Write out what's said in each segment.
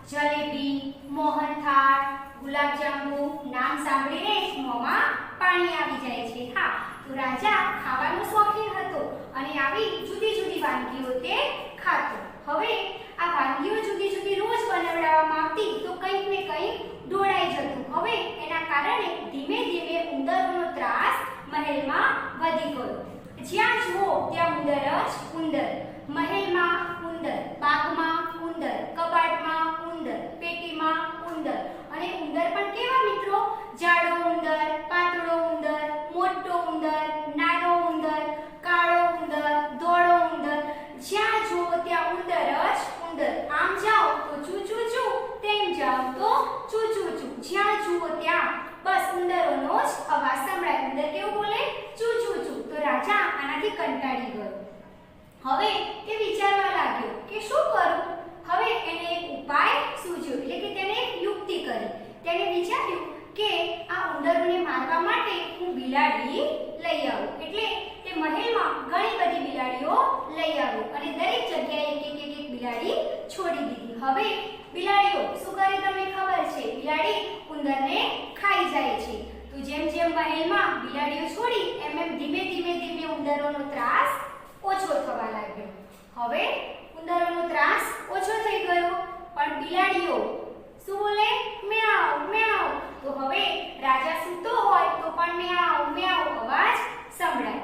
જલેબી, મોહનથાળ, ગુલાબજાંબુ નામ સાંભળીને જ મોંમાં પાણી આવી જાય છે। હા, તો રાજા ખાવાનો શોખીન હતો અને આવી જુદી જુદી વાનગીઓ તે ખાતો। હવે આ વાનગીઓ જુદી જુદી રોજ બનાવવામાં આવતી તો કંઈક ને કંઈક ઢોળાઈ જતું। હવે એના કારણે ધીમે ધીમે ઉંદરોનો ત્રાસ મહેલમાં વધી ગયો। જ્યાં જુઓ ત્યાં ઉંદર જ ઉંદર, મહેલમાં ઉંદર, બાગમાં ઉંદર, કબાટમાં ઉંદર, પેટીમાં ઉંદર। અને ઉંદર પણ કેવા મિત્રો? જાડો ઉંદર, પાતળો ઉંદર, મોટો ઉંદર, નાનો ઉંદર, કાળો ઉંદર, ધોળો ઉંદર। જ્યાં જુઓ ત્યાં ઉંદર જ ઉંદર। આમ જાઓ તો ચૂ ચૂ ચૂ, તેમ જાઓ તો ચૂ ચૂ ચૂ। જ્યાં જુઓ ત્યાં બસ ઉંદરોનો જ અવાજ સંભળાય। ઉંદર કેવું બોલે? ચૂ ચૂ ચૂ। તો રાજા આનાથી કંટાળી ગયો। હવે તે વિચારવા લાગ્યો કે શું કરું? હવે એને એક ઉપાય સૂઝ્યો, એટલે કે તેને એક યુક્તિ કરી। તેને વિચાર્યું કે આ ઉંદરોને મારવા માટે હું બિલાડી લઈ આવું। એટલે તે મહેલમાં ઘણી બધી બિલાડીઓ લઈ આવ્યો અને દરેક જગ્યાએ એક બિલાડી છોડી દીધી। હવે બિલાડીઓ શું કરે તમને ખબર છે? બિલાડી ઉંદરને ખાઈ જાય છે। તો જેમ જેમ મહેલમાં બિલાડીઓ છોડી એમ ધીમે ધીમે ઉંદરોનો ત્રાસ ઓછો થવા લાગ્યો। હવે ઉંદરોનો ત્રાસ ઓછો થઈ ગયો, પણ બિલાડીઓ શું બોલે? મ્યાઉ મ્યાઉ। તો હવે રાજા સૂતો હોય તો પણ મ્યાઉ મ્યાઉ અવાજ સંભળાય।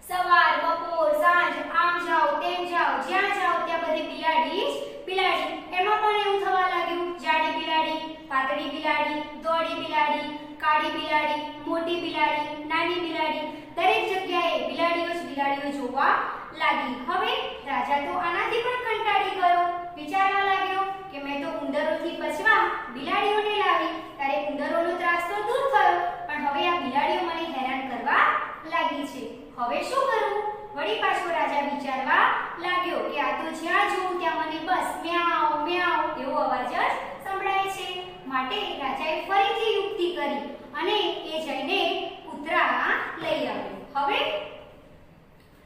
સવાર, બપોર, સાંજ, આમ જાઓ તેમ જાઓ, જ્યાં જાઓ ત્યાં બધી બિલાડી જ બિલાડી। એમાં પણ એવું થવા લાગ્યું, જાડી બિલાડી, પાતળી બિલાડી, ધોળી બિલાડી, કાળી બિલાડી, મોટી બિલાડી, નાની બિલાડી, દરેક જગ્યાએ બિલાડીઓ જ બિલાડીઓ જોવા લાગી। હવે રાજા તો આનાથી પણ કંટાળી ગયો। વિચારવા લાગ્યો કે મેં તો ઉંદરોથી બચવા બિલાડીઓને લાવી, ત્યારે ઉંદરોનો ત્રાસ તો દૂર થયો, પણ હવે આ બિલાડીઓ મને હેરાન કરવા લાગી છે। હવે શું કરું? વળી પાછો રાજા વિચારવા લાગ્યો કે આ તો જ્યાં જોઉં ત્યાં મને બસ મ્યાઉ મ્યાઉ એવો અવાજ જ સંભળાય છે। માટે રાજાએ ફરીથી યુક્તિ કરી અને એ જઈને કૂતરા લઈ આવ્યો। હવે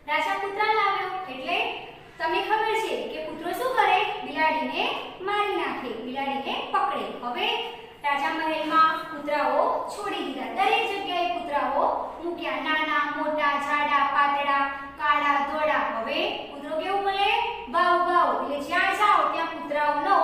રાજા કૂતરા લાવ્યો એટલે તમને ખબર છે કે કૂતરો શું કરે? બિલાડીને મારી નાખે, બિલાડીને પકડે। હવે રાજા મહેલમાં કૂતરાઓ છોડી દીધા, દરેક જગ્યાએ કૂતરાઓ મૂક્યા, નાના, મોટા, જાડા, પાતળા, કાળા, ધોળા। હવે કૂતરો કેવું બોલે? ભાવ ભાવ। એટલે જ્યાં જાઓ ત્યાં કૂતરાઓનો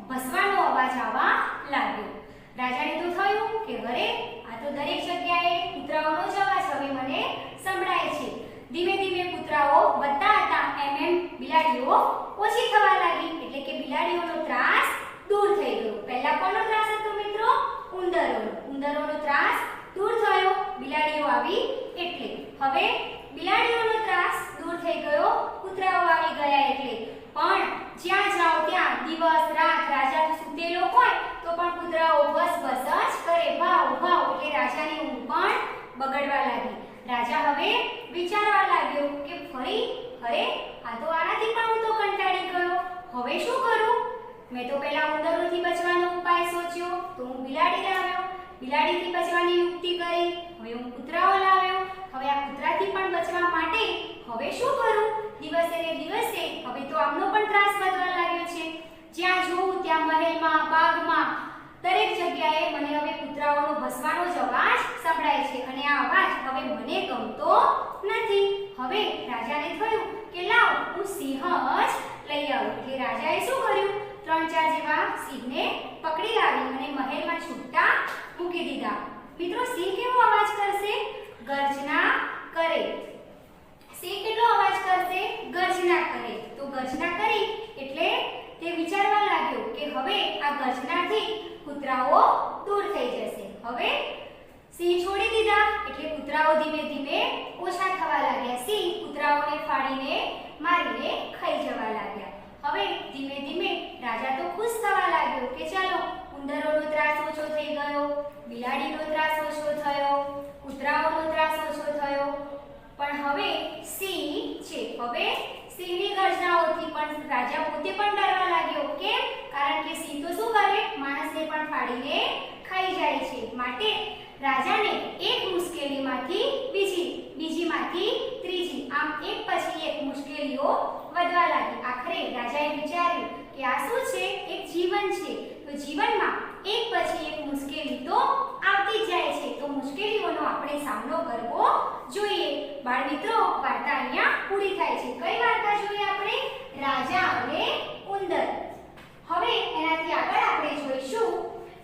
ભસવાનો અવાજ આવવા લાગ્યો। રાજાને તો થયું કે અરે આ તો દરેક જગ્યાએ કૂતરાઓનો જ અવાજ હવે મને સંભળાય છે। ધીમે ધીમે કૂતરાઓ વધતા હતા એમ બિલાડીઓ ઓછી થવા લાગી, એટલે કે બિલાડીઓનો ત્રાસ દૂર થઈ ગયો। પહેલા કોનો ત્રાસ હતો મિત્રો? ઉંદરોનો। ઉંદરોનો ત્રાસ દૂર થયો, બિલાડીઓ આવી એટલે। હવે બિલાડીઓનો ત્રાસ દૂર થઈ ગયો, કૂતરાઓ આવી ગયા એટલે। પણ જ્યાં જાઓ ત્યાં દિવસ રાત રાજા સૂતેલો હોય તો પણ કૂતરાઓ બસ બસ જ કરે, ભાવ ભાવ। એટલે રાજાની ઊંઘ પણ બગડવા લાગી। રાજા હવે વિચારવા લાગ્યો કે ફરી અરે આ તો આનાથી પણ હું તો કંટાળી ગયો, હવે શું કરું? મેં તો પહેલા ઉંદરોથી બચવાનો ઉપાય સોચ્યો તો હું બિલાડી લાવ્યો, બિલાડીથી બચવાની યુક્તિ કરી, હવે હું કૂતરાઓ લાવ્યો। હવે આ કૂતરાથી પણ બચવા માટે હવે શું કરું? દિવસે ને દિવસે હવે તો આમનો પણ ત્રાસ વધવા લાગ્યો છે। જ્યાં જોઉં ત્યાં મહેલમાં, બાગમાં, દરેક જગ્યાએ મને હવે કૂતરાઓનો ભસવાનો જ અવાજ સંભળાય છે અને આ અવાજ હવે મને ગમતો નથી। હવે રાજાને થયું કે લાવ હું સિંહ જ લઈ આવું। એટલે રાજાએ શું કર્યું? 3-4 જેવા સિંહને પકડી લાવી અને મહેલમાં છૂટા મૂકી દીધા। મિત્રો સિંહ કેવો અવાજ કરશે? ગર્જના કરે। સિંહ કેટલો અવાજ કરશે? ગર્જના કરે। તો ગર્જના કરી એટલે તે વિચારવા લાગ્યો કે હવે આ ગર્જનાથી કૂતરાઓ દૂર થઈ જશે। હવે સિંહ છોડી દીધા એટલે કૂતરાઓ ધીમે ધીમે ઓછા થવા લાગ્યા। સિંહ કૂતરાઓને ફાડીને મારીને ખાઈ જવા લાગ્યા। હવે ધીમે ધીમે રાજા તો ખુશ થવા લાગ્યો કે ચાલો ઉંદરોનો ત્રાસ ઓછો થઈ ગયો, બિલાડીનો ત્રાસ ઓછો થયો, કૂતરાઓનો ત્રાસ ઓછો થયો, પણ હવે સિંહ છે। હવે સિંહની ગર્જનાઓથી પણ રાજા પોતે પણ ડરવા લાગ્યો। કેમ? કારણ કે સિંહ તો શું કરે? માણસને પણ ફાડીને ખાઈ જાય છે। માટે રાજાને એક મુશ્કેલીમાંથી બીજીમાંથી ત્રીજી, આમ એક પછી એક મુશ્કેલીઓ વધવા લાગી। આખરે રાજાએ વિચાર્યું કે આ શું છે? એક જીવન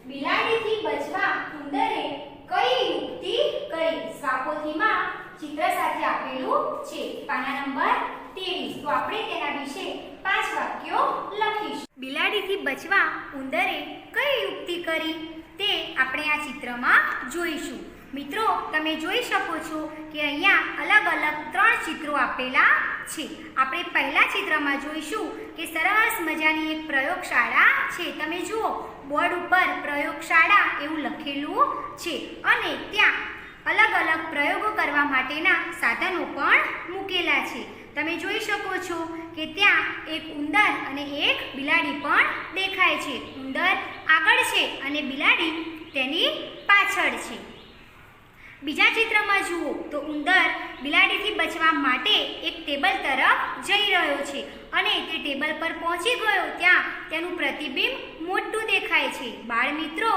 બિલાડીથી બચવા ઉંદરે કઈ યુક્તિ કરી? સ્વાપોથીમાં ચિત્ર સાથે આપેલું છે, પાના નંબર 23. તો આપણે તેના વિશે 5 વાક્યો લખીશું. બિલાડીથી બચવા ઉંદરે કઈ યુક્તિ કરી તે આપણે આ ચિત્રમાં જોઈશું. મિત્રો, તમે જોઈ શકો છો કે અહીંયા અલગ અલગ 3 ચિત્રો આપેલા છે. આપણે પહેલા ચિત્રમાં જોઈશું કે સરસ મજાની એક પ્રયોગશાળા છે. તમે જુઓ, બોર્ડ ઉપર પ્રયોગશાળા એવું લખેલું છે અને ત્યાં અલગ અલગ પ્રયોગો કરવા માટેના સાધનો પણ મૂકેલા છે. તમે જોઈ શકો છો કે ત્યાં એક ઉંદર અને એક બિલાડી પણ દેખાય છે. ઉંદર આગળ છે અને બિલાડી તેની પાછળ છે. બીજા ચિત્રમાં જુઓ તો ઉંદર બિલાડીથી બચવા માટે એક ટેબલ તરફ જઈ રહ્યો છે અને તે ટેબલ પર પહોંચી ગયો ત્યાં તેનું પ્રતિબિંબ મોટું દેખાય છે. બાળ મિત્રો,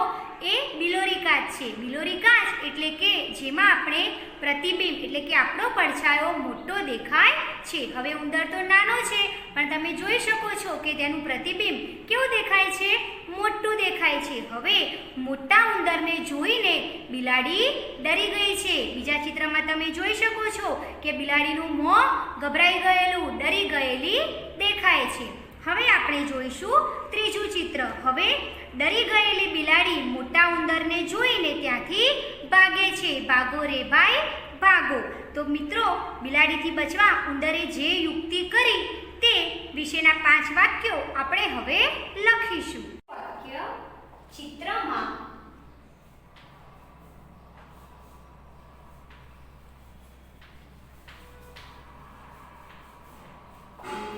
એ બિલોરી કાચ છે. બિલોરી કાચ એટલે કે જેમાં આપણે પ્રતિબિંબ એટલે કે આપણો પડછાયો મોટો દેખાય છે. હવે ઉંદર તો નાનો છે પણ તમે જોઈ શકો છો કે તેનું પ્રતિબિંબ કેવું દેખાય છે? મોટું દેખાય છે. હવે મોટા ઉંદરને જોઈને બિલાડી ડરી ગઈ છે. બીજા ચિત્રમાં તમે જોઈ શકો છો કે બિલાડીનું મોં ગભરાઈ ગયેલું, ડરી ગયેલી દેખાય છે. હવે આપણે જોઈશું ત્રીજું ચિત્ર. હવે ડરી ગયેલી બિલાડી મોટા ઉંદરને જોઈને ત્યાંથી ભાગે છે. ભાગો રે ભાઈ ભાગો. તો મિત્રો, બિલાડીથી બચવા ઉંદરે જે યુક્તિ કરી તે વિશેના 5 વાક્યો આપણે હવે લખીશું. વાક્ય ચિત્રમાં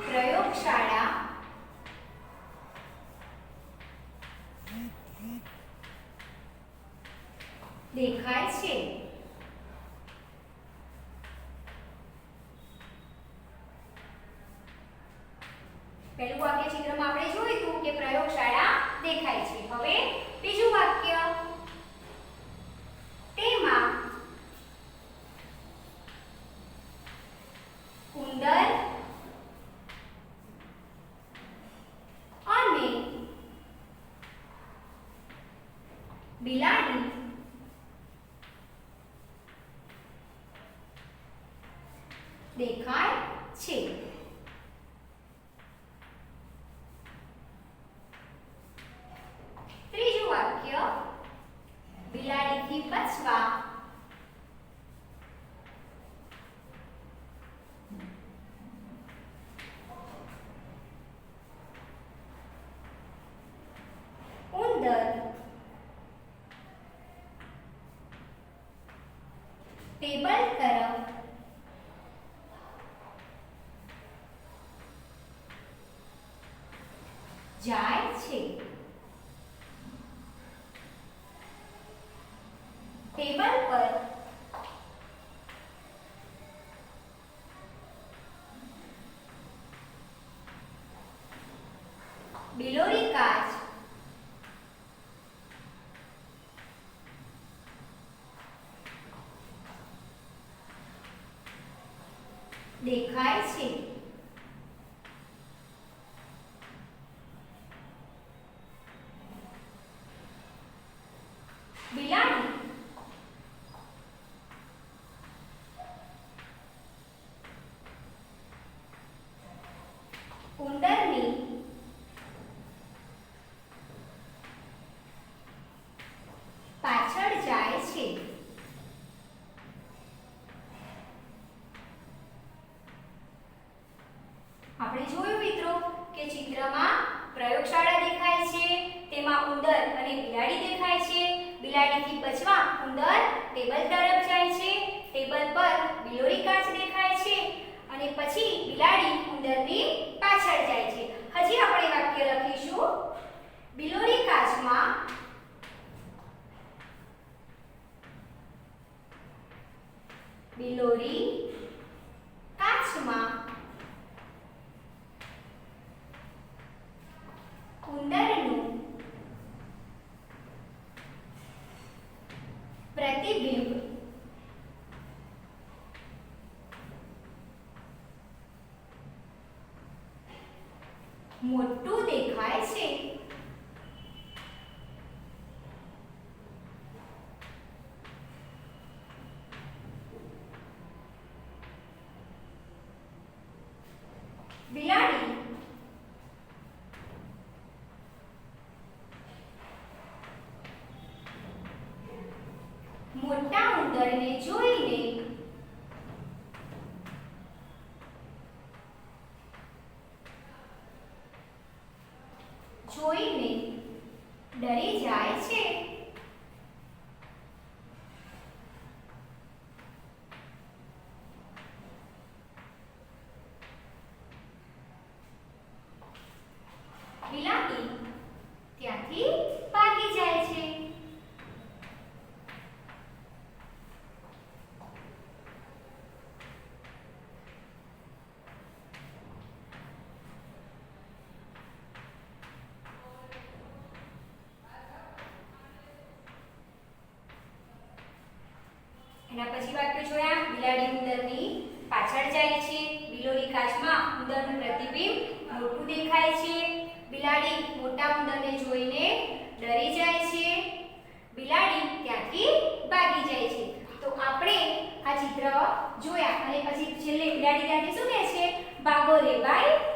પ્રયોગશાળા દેખાય છે. પહેલું વાક્ય ચિત્રમાં આપણે જોયું કે પ્રયોગશાળા દેખાય છે. હવે બીજું વાક્ય, તેમાં ઉંદર અને બિલાડી દેખાય છે. ત્રીજું વાક્ય, બિલાડીથી બચવા ઉંદર ટેબલ તરફ જાય છે. ટેબલ પર બિલોરી કાચ દેખાય છે. બિલાડી ઉંદરની પાછળ જાય છે. આપણે જોયું મિત્રો કે ચિત્રમાં પ્રયોગશાળા દેખાય છે, તેમાં ઉંદર અને બિલાડી દેખાય છે. બિલાડીથી બચવા ઉંદર ટેબલ તરફ જાય છે. ટેબલ પર બિલોરી કાચ દેખાય છે અને પછી બિલાડી ઉંદરની પાછળ જાય છે. હજી આપણે વાક્ય લખીશું. બિલોરી કાચમાં બિલોરી કાચમાં ઉંદરનું પ્રતિબિંબ મોટું દેખાય ઉંદરને જોઈને ડરી જાય છે. બિલાડી ત્યાંથી ભાગી જાય છે. એના પછી વાક્ય જોયા. બિલાડી ઉંદરની પાછળ જાય છે. બિલોરી કાચમાં ઉંદરનું પ્રતિબિંબ મોટું દેખાય છે. બિલાડી મોટા ઉંદરને જોઈને ડરી જાય છે. બિલાડી ત્યાંથી ભાગી જાય છે. તો આપણે આ ચિત્ર જોયા અને પછી છેલ્લે બિલાડી ત્યાંથી શું કહે છે? ભાગો રે ભાઈ